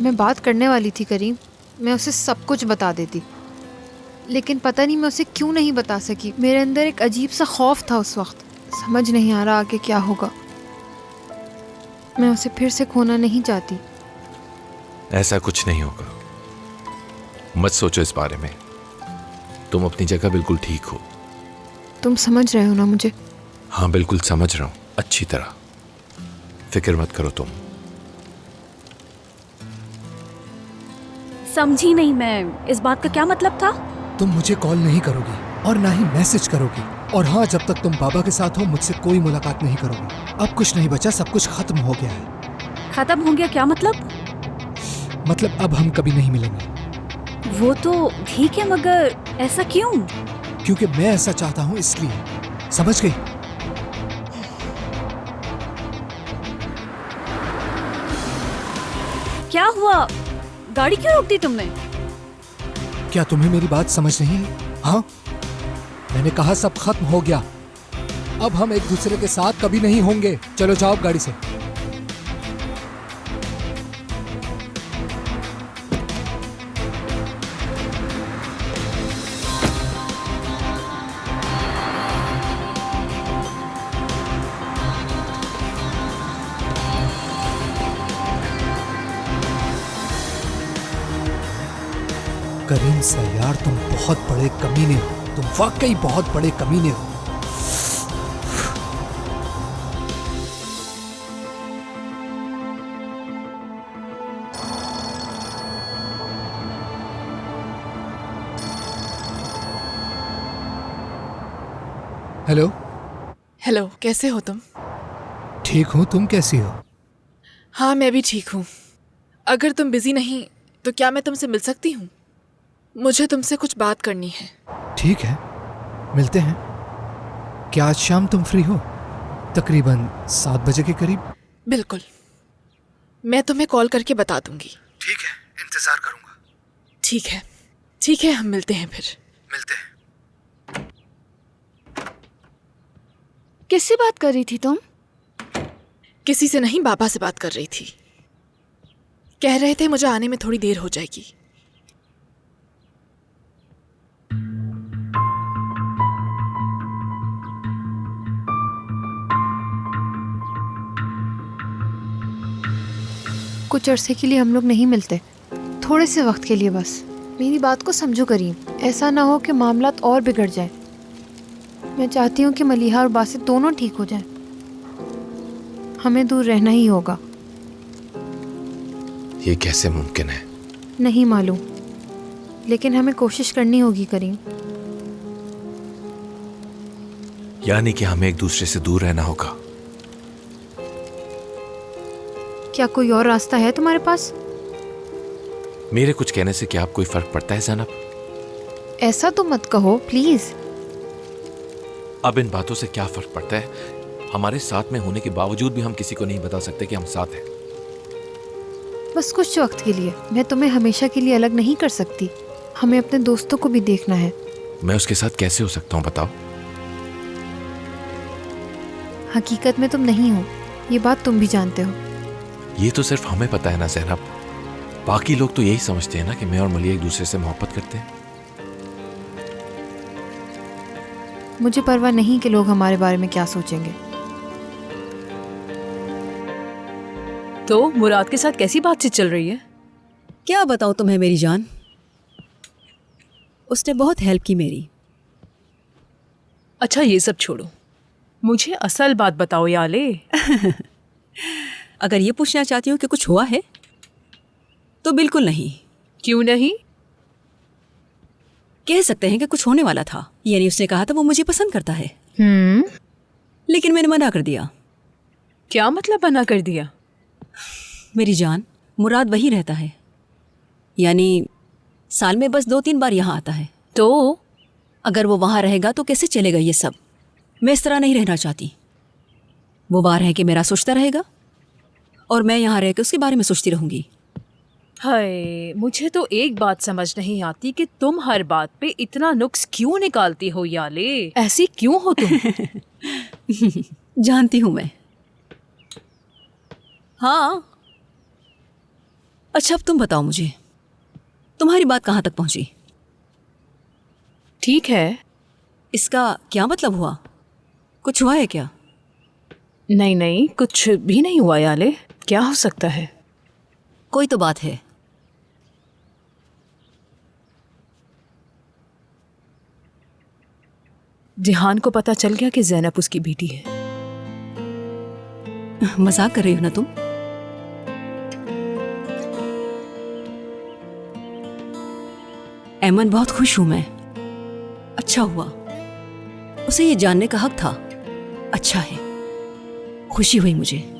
मैं बात करने वाली थी करीम, मैं उसे सब कुछ बता देती, लेकिन पता नहीं मैं उसे क्यों नहीं बता सकी। मेरे अंदर एक अजीब सा खौफ था उस वक्त। समझ नहीं आ रहा आगे क्या होगा। मैं उसे फिर से खोना नहीं चाहती। ऐसा कुछ नहीं होगा, मत सोचो इस बारे में। तुम अपनी जगह बिल्कुल ठीक हो। तुम समझ रहे हो ना मुझे? हाँ बिल्कुल समझ रहा हूँ, अच्छी तरह। फिक्र मत करो तुम। समझी नहीं मैं, इस बात का क्या मतलब था? तुम मुझे कॉल नहीं करोगी और ना ही मैसेज करोगी, और हाँ, जब तक तुम बाबा के साथ हो मुझसे कोई मुलाकात नहीं करोगी। अब कुछ नहीं बचा, सब कुछ खत्म हो गया है। खत्म हो गया क्या मतलब? मतलब अब हम कभी नहीं मिलेंगे। वो तो ठीक है, मगर ऐसा क्यों? क्योंकि मैं ऐसा चाहता हूँ, इसलिए। समझ गई? क्या हुआ? गाड़ी क्यों रोक दी तुमने? क्या तुम्हें मेरी बात समझ नहीं आई? हाँ, मैंने कहा सब खत्म हो गया। अब हम एक दूसरे के साथ कभी नहीं होंगे। चलो जाओ गाड़ी से। करीम सयार, तुम बहुत बड़े कमीने हो। तुम वाकई बहुत बड़े कमीने हो। हेलो। हेलो, कैसे हो तुम? ठीक हूँ, तुम कैसी हो? हाँ, मैं भी ठीक हूँ। अगर तुम बिजी नहीं तो क्या मैं तुमसे मिल सकती हूँ? मुझे तुमसे कुछ बात करनी है। ठीक है, मिलते हैं। क्या आज शाम तुम फ्री हो? तकरीबन 7 बजे के करीब। बिल्कुल, मैं तुम्हें कॉल करके बता दूंगी। ठीक है, इंतजार करूंगा। ठीक है, ठीक है, हम मिलते हैं फिर। मिलते हैं। किससे बात कर रही थी तुम? किसी से नहीं, बाबा से बात कर रही थी। कह रहे थे मुझे आने में थोड़ी देर हो जाएगी। कुछ अरसे के लिए हम लोग नहीं मिलते, थोड़े से वक्त के लिए बस। मेरी बात को समझो करीम, ऐसा ना हो कि मामलात और बिगड़ जाए। मैं चाहती हूँ कि मलिहा और बासित दोनों ठीक हो जाएं। हमें दूर रहना ही होगा। ये कैसे मुमकिन है? नहीं मालूम, लेकिन हमें कोशिश करनी होगी करीम। यानी कि हमें एक दूसरे से दूर रहना होगा। क्या कोई और रास्ता है तुम्हारे पास? मेरे कुछ कहने से क्या आप कोई फर्क पड़ता है ज़ैनब? ऐसा तो मत कहो प्लीज। अब इन बातों से क्या फर्क पड़ता है? हमारे साथ में होने के बावजूद भी हम किसी को नहीं बता सकते कि हम साथ हैं। बस कुछ वक्त के लिए। मैं तुम्हें हमेशा के लिए अलग नहीं कर सकती। हमें अपने दोस्तों को भी देखना है। मैं उसके साथ कैसे हो सकता हूँ बताओ? हकीकत में तुम नहीं हो, ये बात तुम भी जानते हो। ये तो सिर्फ हमें पता है ना ज़ैनब। बाकी लोग तो यही समझते हैं ना कि मैं और मलिया एक दूसरे से मोहब्बत करते हैं। मुझे परवाह नहीं कि लोग हमारे बारे में क्या सोचेंगे। तो मुराद के साथ कैसी बातचीत चल रही है? क्या बताऊं तुम्हें मेरी जान, उसने बहुत हेल्प की मेरी। अच्छा ये सब छोड़ो, मुझे असल बात बताओ याले। अगर ये पूछना चाहती हो कि कुछ हुआ है तो बिल्कुल नहीं। क्यों नहीं? कह सकते हैं कि कुछ होने वाला था। यानी उसने कहा था वो मुझे पसंद करता है, लेकिन मैंने मना कर दिया। क्या मतलब मना कर दिया? मेरी जान, मुराद वहीं रहता है, यानी साल में बस 2-3 बार यहाँ आता है। तो अगर वो वहाँ रहेगा तो कैसे चलेगा ये सब? मैं इस तरह नहीं रहना चाहती। वो वहाँ रह के मेरा सोचता रहेगा और मैं यहाँ रह के उसके बारे में सोचती रहूंगी। हाय, मुझे तो एक बात समझ नहीं आती कि तुम हर बात पे इतना नुक्स क्यों निकालती हो याले। ऐसी क्यों हो तुम? जानती हूँ मैं। हाँ, अच्छा अब तुम बताओ मुझे, तुम्हारी बात कहाँ तक पहुंची? ठीक है। इसका क्या मतलब हुआ? कुछ हुआ है क्या? नहीं नहीं, कुछ भी नहीं हुआ याले। क्या हो सकता है? कोई तो बात है। जिहान को पता चल गया कि ज़ैनब उसकी बेटी है। मजाक कर रही हो ना तुम? ऐमन, बहुत खुश हूं मैं। अच्छा हुआ, उसे ये जानने का हक था। अच्छा है, खुशी हुई मुझे।